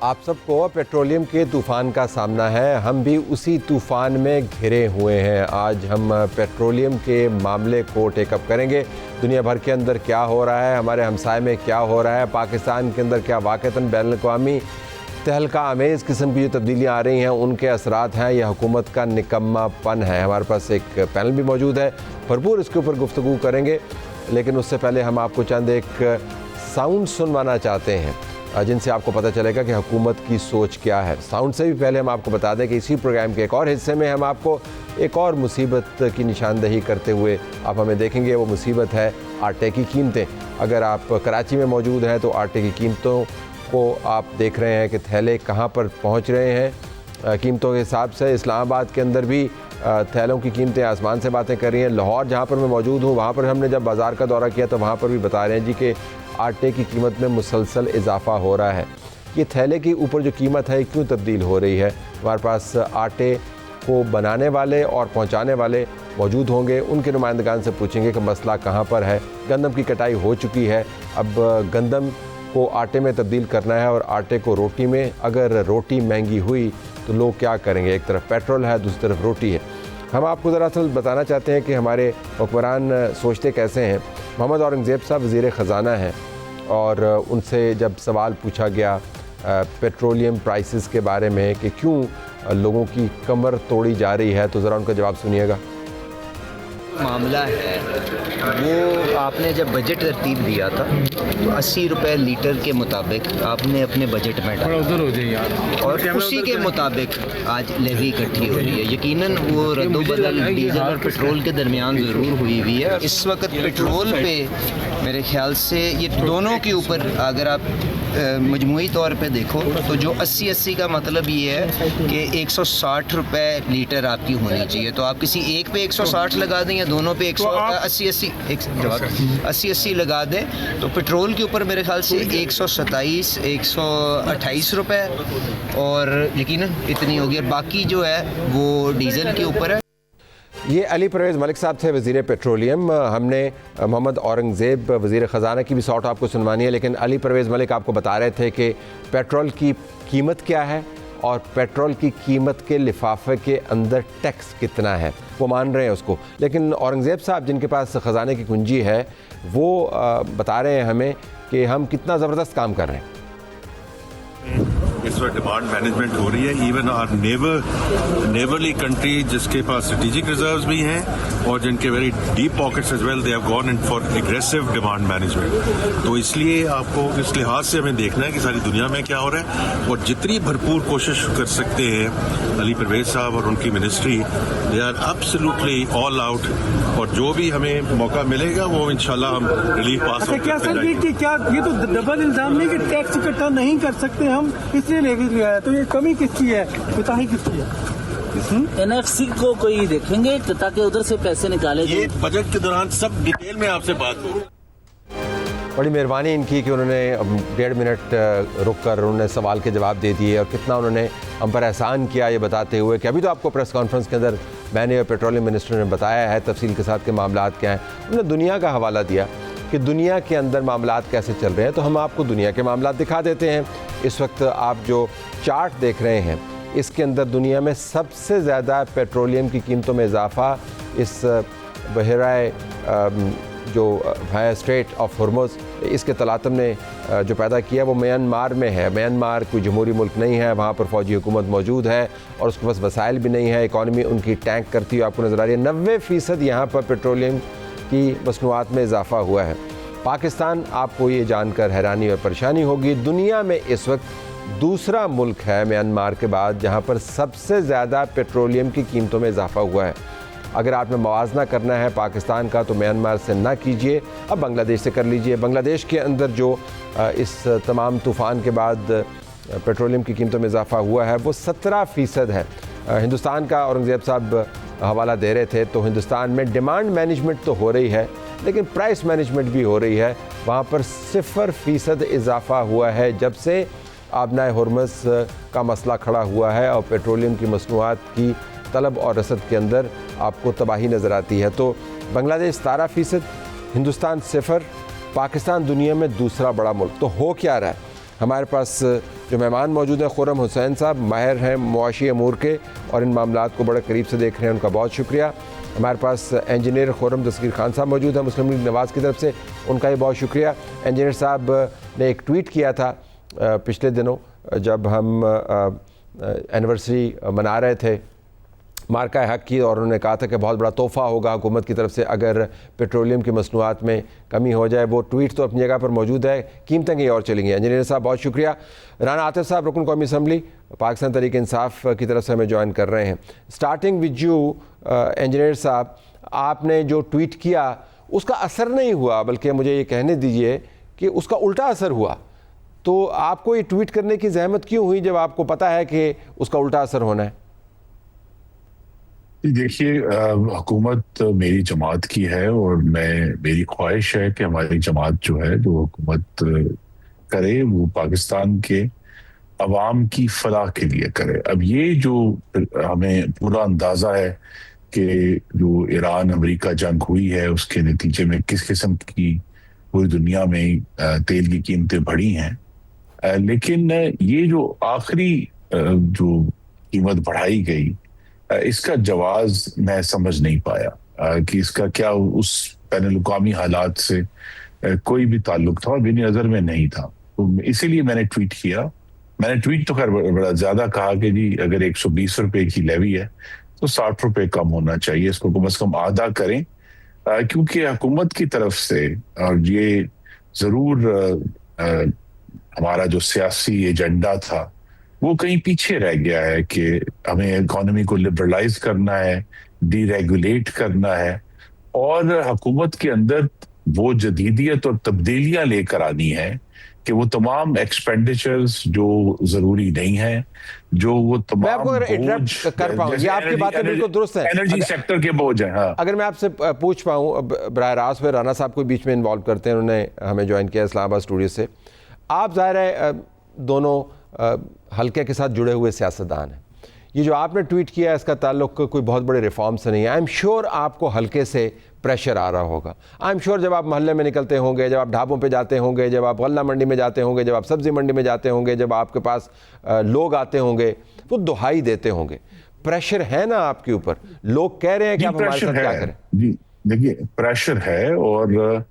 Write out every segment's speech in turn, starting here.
आप सबको पेट्रोलियम के तूफ़ान का सामना है। हम भी उसी तूफ़ान में घिरे हुए हैं। आज हम पेट्रोलियम के मामले को टेकअप करेंगे। दुनिया भर के अंदर क्या हो रहा है, हमारे हमसाये में क्या हो रहा है, पाकिस्तान के अंदर क्या वाक़तन बैनुल-अक़वामी तहलका आमेज़ किस्म की जो तब्दीलियाँ आ रही हैं उनके असरात हैं या हुकूमत का निकम्मापन है। हमारे पास एक पैनल भी मौजूद है, भरपूर इसके ऊपर गुफ्तगू करेंगे। लेकिन उससे पहले हम आपको चंद एक साउंड सुनवाना चाहते हैं जिनसे आपको पता चलेगा कि हुकूमत की सोच क्या है। साउंड से भी पहले हम आपको बता दें कि इसी प्रोग्राम के एक और हिस्से में हम आपको एक और मुसीबत की निशानदही करते हुए आप हमें देखेंगे। वो मुसीबत है आटे की कीमतें। अगर आप कराची में मौजूद हैं तो आटे की कीमतों को आप देख रहे हैं कि थैले कहाँ पर पहुँच रहे हैं कीमतों के हिसाब से। इस्लामाबाद के अंदर भी थैलों की कीमतें आसमान से बातें कर रही हैं। लाहौर जहाँ पर मैं मौजूद हूँ वहाँ पर हमने जब बाज़ार का दौरा किया तो वहाँ पर भी बता रहे हैं जी कि आटे की कीमत में मुसलसल इजाफ़ा हो रहा है। ये थैले के ऊपर जो कीमत है क्यों तब्दील हो रही है? हमारे पास आटे को बनाने वाले और पहुंचाने वाले मौजूद होंगे, उनके नुमाइंदगान से पूछेंगे कि मसला कहां पर है। गंदम की कटाई हो चुकी है, अब गंदम को आटे में तब्दील करना है और आटे को रोटी में। अगर रोटी महंगी हुई तो लोग क्या करेंगे? एक तरफ पेट्रोल है, दूसरी तरफ रोटी है। हम आपको दरअसल बताना चाहते हैं कि हमारे हुक्मरान सोचते कैसे हैं। मोहम्मद औरंगज़ेब साहब वज़ीर ख़ज़ाना हैं और उनसे जब सवाल पूछा गया पेट्रोलियम प्राइसेस के बारे में कि क्यों लोगों की कमर तोड़ी जा रही है, तो ज़रा उनका जवाब सुनिएगा। मामला है वो आपने जब बजट तरतीब दिया था तो 80 रुपये लीटर के मुताबिक आपने अपने बजट में डाला उधर हो जाए यार, और उसी के मुताबिक आज लेवी इकट्ठी हो रही है। यकीनन वो रद्दोबदल डीजल और पेट्रोल के दरमियान ज़रूर हुई हुई है। इस वक्त पेट्रोल पे मेरे ख्याल से ये दोनों के ऊपर अगर आप मजमूई तौर पे देखो तो जो 80-80 का मतलब ये है कि 160 रुपये लीटर आपकी होनी चाहिए। तो आप किसी एक पे 160 लगा दें या दोनों पे 180 लगा दें तो पेट्रोल के ऊपर मेरे ख्याल से 127-128 रुपये और यकीनन इतनी होगी। बाकी जो है वो डीजल के ऊपर है। ये अली परवेज़ मलिक साहब थे वज़ीर पेट्रोलियम। हमने मोहम्मद औरंगज़ेब वज़ीर ख़ज़ाना की भी सॉर्ट आपको सुनवानी है, लेकिन अली परवेज़ मलिक आपको बता रहे थे कि पेट्रोल की कीमत क्या है और पेट्रोल की कीमत के लिफाफे के अंदर टैक्स कितना है, वो मान रहे हैं उसको। लेकिन औरंगज़ेब साहब जिनके पास ख़ज़ाने की कुंजी है वो बता रहे हैं हमें कि हम कितना ज़बरदस्त काम कर रहे हैं। इस वक्त डिमांड मैनेजमेंट हो रही है। इवन आर नेबरली कंट्री जिसके पास स्ट्रेटेजिक रिजर्व्स भी हैं और जिनके very deep pockets as well, they have gone in for aggressive demand management. तो इसलिए आपको इस लिहाज से हमें देखना है कि सारी दुनिया में क्या हो रहा है और जितनी भरपूर कोशिश कर सकते हैं अली परवेज साहब और उनकी ministry, they are absolutely all out और जो भी हमें मौका मिलेगा वो इंशाल्लाह हम रिलीफ पास क्या सर कि क्या ये तो डबल इल्जाम नहीं कि टैक्स इकट्ठा नहीं कर सकते हम, इसलिए लेके लिया है, तो ये कमी किसकी है, कोताही किसकी है? एनएफसी को कोई देखेंगे ताकि उधर से पैसे निकाले। ये बजट के दौरान सब डिटेल में आपसे बात हो। बड़ी मेहरबानी इनकी कि उन्होंने 1.5 मिनट रुक कर उन्होंने सवाल के जवाब दे दिए और कितना उन्होंने हम पर एहसान किया ये बताते हुए कि अभी तो आपको प्रेस कॉन्फ्रेंस के अंदर मैंने और पेट्रोलियम मिनिस्टर ने बताया है तफसील के साथ के मामलात क्या हैं। उन्होंने दुनिया का हवाला दिया कि दुनिया के अंदर मामलात कैसे चल रहे हैं, तो हम आपको दुनिया के मामलात दिखा देते हैं। इस वक्त आप जो चार्ट देख रहे हैं इसके अंदर दुनिया में सबसे ज़्यादा पेट्रोलियम की कीमतों में इजाफ़ा इस बहराए जो है स्ट्रेट ऑफ हॉर्मुज़, इसके तलातम ने जो पैदा किया वो म्यांमार में है। म्यांमार कोई जमहूरी मुल्क नहीं है, वहाँ पर फ़ौजी हुकूमत मौजूद है और उसके पास वसाइल भी नहीं है। इकॉनमी उनकी टैंक करती हुई आपको नज़र आ रही है। 90% यहाँ पर पेट्रोलियम की मसनूआत में इजाफ़ा हुआ है। पाकिस्तान, आपको ये जानकर हैरानी और परेशानी होगी, दुनिया में इस वक्त दूसरा मुल्क है म्यांमार के बाद जहाँ पर सबसे ज़्यादा पेट्रोलियम की कीमतों में इजाफ़ा हुआ है। अगर आपने मवाजना करना है पाकिस्तान का तो म्यांमार से ना कीजिए, अब बांग्लादेश से कर लीजिए। बांग्लादेश के अंदर जो इस तमाम तूफ़ान के बाद पेट्रोलियम की कीमतों में इजाफ़ा हुआ है वो 17% है। हिंदुस्तान का औरंगज़ेब साहब हवाला दे रहे थे तो हिंदुस्तान में डिमांड मैनेजमेंट तो हो रही है लेकिन प्राइस मैनेजमेंट भी हो रही है। वहाँ पर 0% इजाफ़ा हुआ है जब से आबनाए हॉर्मुज़ का मसला खड़ा हुआ है और पेट्रोलियम की मसनूआत की तलब और रसद के अंदर आपको तबाही नज़र आती है। तो बांग्लादेश 17%, हिंदुस्तान 0, पाकिस्तान दुनिया में दूसरा बड़ा मुल्क। तो हो क्या रहा है? हमारे पास जो मेहमान मौजूद हैं खुर्रम हुसैन साहब, माहिर हैं मुआशी अमूर के और इन मामलात को बड़े करीब से देख रहे हैं, उनका बहुत शुक्रिया। हमारे पास इंजीनियर खुर्रम दस्तगीर खान साहब मौजूद हैं मुस्लिम लीग नवाज़ की तरफ से, उनका भी बहुत शुक्रिया। इंजीनियर साहब ने एक ट्वीट किया था पिछले दिनों जब हम एनिवर्सरी मना रहे थे मार्का हक की, और उन्होंने कहा था कि बहुत बड़ा तोहफ़ा होगा हुकूमत की तरफ से अगर पेट्रोलियम की मसनूआत में कमी हो जाए। वो ट्वीट तो अपनी जगह पर मौजूद है, कीमतें कहीं और चलेंगी। इंजीनियर साहब बहुत शुक्रिया। राना आतिफ साहब रुकन कौमी असम्बली पाकिस्तान तहरीक इंसाफ की तरफ से हमें ज्वाइन कर रहे हैं। स्टार्टिंग विद यू इंजीनियर साहब, आपने जो ट्वीट किया उसका असर नहीं हुआ, बल्कि मुझे ये कहने दीजिए कि उसका उल्टा असर हुआ। तो आपको ये ट्वीट करने की जहमत क्यों हुई जब आपको पता है कि उसका उल्टा असर होना है? देखिए, हुकूमत मेरी जमात की है और मेरी ख्वाहिश है कि हमारी जमात जो है जो हुकूमत करे वो पाकिस्तान के अवाम की फलाह के लिए करे। अब ये जो हमें पूरा अंदाज़ा है कि जो ईरान अमेरिका जंग हुई है उसके नतीजे में किस किस्म की पूरी दुनिया में तेल की कीमतें बढ़ी हैं, लेकिन ये जो आखिरी जो कीमत बढ़ाई गई इसका जवाब मैं समझ नहीं पाया कि इसका क्या उस बैनुल-अक़वामी हालात से कोई भी ताल्लुक था और मेरी नज़र में नहीं था। तो इसीलिए मैंने ट्वीट किया। मैंने ट्वीट तो खैर बड़ा ज़्यादा कहा कि जी अगर 120 रुपए की लेवी है तो 60 रुपए कम होना चाहिए, इसको कम से कम आधा करें, क्योंकि हुकूमत की तरफ से और ये ज़रूर हमारा जो सियासी एजेंडा था वो कहीं पीछे रह गया है कि हमें इकोनॉमी को लिबरलाइज करना है, डीरेगुलेट करना है और हुकूमत के अंदर वो जदीदियत और तब्दीलियां लेकर आनी है कि वो तमाम एक्सपेंडिचर्स जो जरूरी नहीं है, जो वो तमाम मैं आपको अगर इंटरप्ट कर पाऊं, ये आपकी बातें बिल्कुल दुरुस्त है, एनर्जी सेक्टर के बोझ हैं। हाँ, अगर मैं आपसे पूछ पाऊं, बराह रास्त में राना साहब को बीच में इन्वॉल्व करते हैं, उन्होंने हमें ज्वाइन किया इस्लामाबाद स्टूडियो से। आप ज़ाहिर है दोनों हल्के के साथ जुड़े हुए सियासतदान हैं, ये जो आपने ट्वीट किया इसका ताल्लुक कोई बहुत बड़े रिफॉर्म से नहीं है। आई एम श्योर आपको हल्के से प्रेशर आ रहा होगा। आई एम श्योर जब आप मोहल्ले में निकलते होंगे, जब आप ढाबों पे जाते होंगे, जब आप गल्ला मंडी में जाते होंगे, जब आप सब्ज़ी मंडी में जाते होंगे, जब आपके पास लोग आते होंगे तो दुहाई देते होंगे। प्रेशर है ना आपके ऊपर, लोग कह रहे हैं कि आप हमारे साथ क्या करें। जी देखिए, प्रेशर है और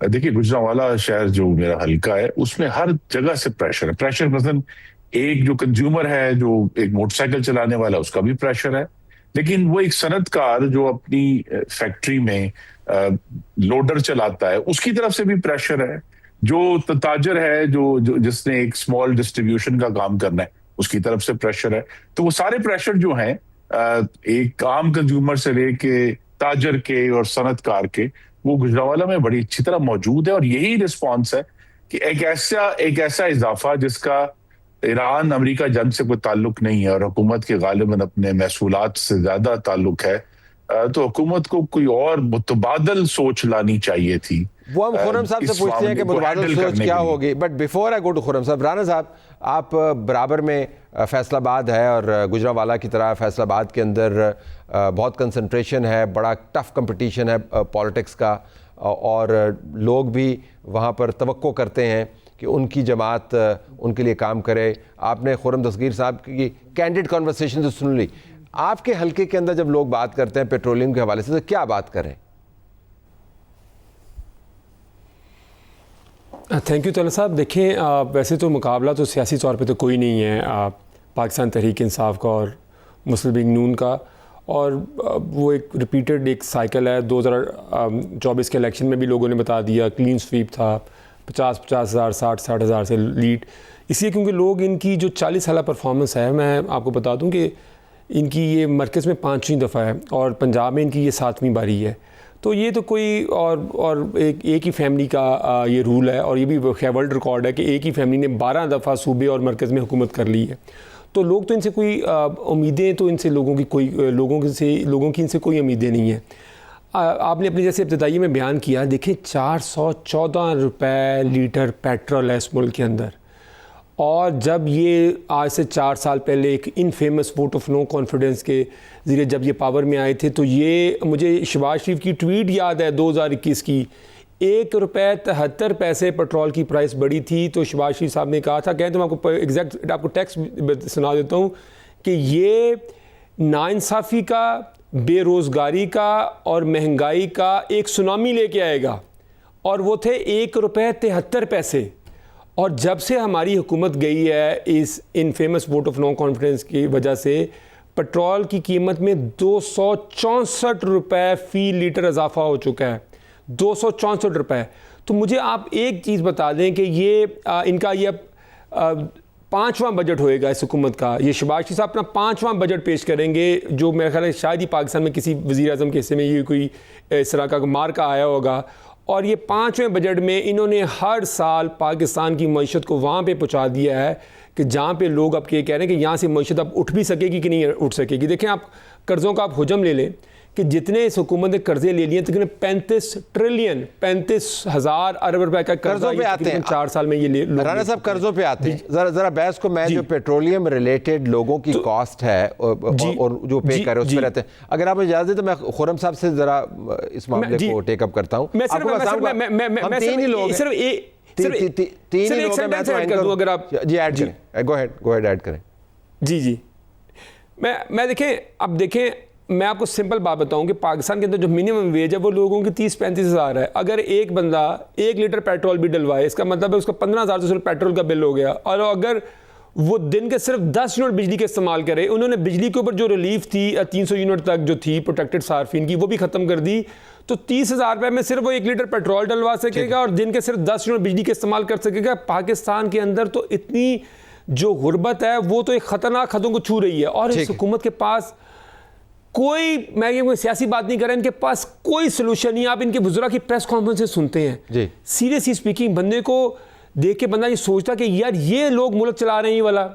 देखिए गुजरांवाला शहर जो मेरा हल्का है उसमें हर जगह से प्रेशर है। प्रेशर मसलन एक जो कंज्यूमर है जो एक मोटरसाइकिल चलाने वाला उसका भी प्रेशर है, लेकिन वो एक सनतकार जो अपनी फैक्ट्री में लोडर चलाता है उसकी तरफ से भी प्रेशर है, जो ताजर है जो जिसने एक स्मॉल डिस्ट्रीब्यूशन का काम करना है उसकी तरफ से प्रेशर है। तो वो सारे प्रेशर जो हैं एक आम कंज्यूमर से लेके ताजर के और सनतकार के वो गुजरांवाला में बड़ी अच्छी तरह मौजूद है। और यही रिस्पॉन्स है कि एक ऐसा इजाफा जिसका ईरान अमेरिका जंग से कोई ताल्लुक नहीं है और हुकूमत के गालिबन अपने महसूलात से ज्यादा ताल्लुक है, तो हुकूमत को कोई और मुतबादल सोच लानी चाहिए थी। वो हम खुर्रम साहब से पूछते हैं कि मुतबादल सोच क्या होगी, but before I go to Khurram साहब, राना साहब आप बराबर में फैसलाबाद है और गुजरांवाला की तरह फैसलाबाद के अंदर बहुत कंसंट्रेशन है, बड़ा टफ कंपटीशन है पॉलिटिक्स का, और लोग भी वहाँ पर तवक्को करते हैं कि उनकी जमात उनके लिए काम करे। आपने खुर्रम दस्तगीर साहब की कैंडिड कॉन्वर्सेशन तो सुन ली। आपके हल्के के अंदर जब लोग बात करते हैं पेट्रोलियम के हवाले से तो क्या बात करें? थैंक यू तलत साहब। देखें, वैसे तो मुकाबला तो सियासी तौर पे तो कोई नहीं है पाकिस्तान तहरीक इंसाफ का और मुस्लिम लीग नून का, और वो एक रिपीटेड एक साइकिल है। 2024 के इलेक्शन में भी लोगों ने बता दिया क्लीन स्वीप था, 50-50 हज़ार 60-60 हज़ार से लीड, इसलिए क्योंकि लोग इनकी जो 40 साल परफॉर्मेंस है, मैं आपको बता दूं कि इनकी ये मरकज़ में 5वीं दफ़ा है और पंजाब में इनकी ये 7वीं बारी है। तो ये तो कोई और एक ही फैमिली का ये रूल है, और ये भी वर्ल्ड रिकॉर्ड है कि एक ही फैमिली ने 12 दफ़ा सूबे और मरकज़ में हुकूमत कर ली है। तो लोग तो इनसे कोई उम्मीदें तो इनसे लोगों की इनसे कोई उम्मीदें नहीं है। आपने अपनी जैसे इब्तदाई में बयान किया, देखिए 414 रुपए लीटर पेट्रोल है इस मुल्क के अंदर, और जब ये आज से 4 साल पहले एक infamous vote of no confidence के ज़रिए जब ये पावर में आए थे, तो ये मुझे शहबाज शरीफ की ट्वीट याद है 2021 की, ₹1.73 पेट्रोल की प्राइस बढ़ी थी। तो शहबाज शरीफ साहब ने कहा था, कहें तो मैं आपको एग्जैक्ट आपको टेक्स्ट सुना देता हूँ कि ये नाइंसाफ़ी का, बेरोज़गारी का और महंगाई का एक सुनामी लेके आएगा, और वो थे ₹1.73। और जब से हमारी हुकूमत गई है इस infamous vote of no confidence की वजह से पेट्रोल की कीमत में ₹264 फ़ी लीटर इजाफा हो चुका है, ₹264। तो मुझे आप एक चीज़ बता दें कि ये इनका ये 5वां बजट होएगा इस हुकूमत का। ये शहबाज शरीफ साहब अपना 5वां बजट पेश करेंगे, जो मेरे ख्याल है शायद ही पाकिस्तान में किसी वज़ीर आज़म के हिस्से में ये कोई इस तरह का मार्का आया होगा। और ये 5वें बजट में इन्होंने हर साल पाकिस्तान की मईशत को वहाँ पे पहुँचा दिया है कि जहाँ पे लोग अब ये कह रहे हैं कि यहाँ से मईशत अब उठ भी सकेगी कि नहीं उठ सकेगी। देखें, आप कर्ज़ों का आप हुजम ले लें कि जितने इस हुकूमत ने कर्जे ले लिए तकरीबन 35 ट्रिलियन 35,000 अरब रुपए का कर्जों पे आते हैं 4 साल में ये राना साहब कर्जों पे आते हैं। जरा बहस को मैं जो पेट्रोलियम रिलेटेड लोगों की कॉस्ट है और जो पे कर रहे हैं उस पर रहते हैं। अगर आप इजाजत दें तो मैं खुर्रम साहब से जरा इस मामले को टेकअप करता हूँ। मैं सिर्फ तीन ही लोग हैं, अगर आप जी ऐड करें, गो अहेड ऐड करें। जी मैं देखें, अब देखें, मैं आपको सिंपल बात बताऊं कि पाकिस्तान के अंदर जो मिनिमम वेज है वो लोगों की 30-35 हज़ार है। अगर एक बंदा 1 लीटर पेट्रोल भी डलवाए, इसका मतलब है उसका 15,000 से पेट्रोल का बिल हो गया। और अगर वो दिन के सिर्फ 10 यूनिट बिजली का इस्तेमाल करे, उन्होंने बिजली के ऊपर जो रिलीफ थी 300 यूनिट तक जो थी प्रोटेक्टेड सार्फिन की, वो भी ख़त्म कर दी। तो 30,000 रुपये में सिर्फ वो 1 लीटर पेट्रोल डलवा सकेगा और दिन के सिर्फ 10 यूनिट बिजली का इस्तेमाल कर सकेगा। पाकिस्तान के अंदर तो इतनी जो गुर्बत है वो तो एक ख़तरनाक हदों को छू रही है। और इस हुकूमत के पास कोई, मैं ये कोई सियासी बात नहीं कर रहा, इनके पास कोई सोल्यूशन नहीं। आप इनके बुजुर्ग की प्रेस कॉन्फ्रेंस सुनते हैं, सीरियसली स्पीकिंग बंदे को देख के बंदा ये सोचता कि यार ये लोग मुल्क चला रहे हैं ये वाला।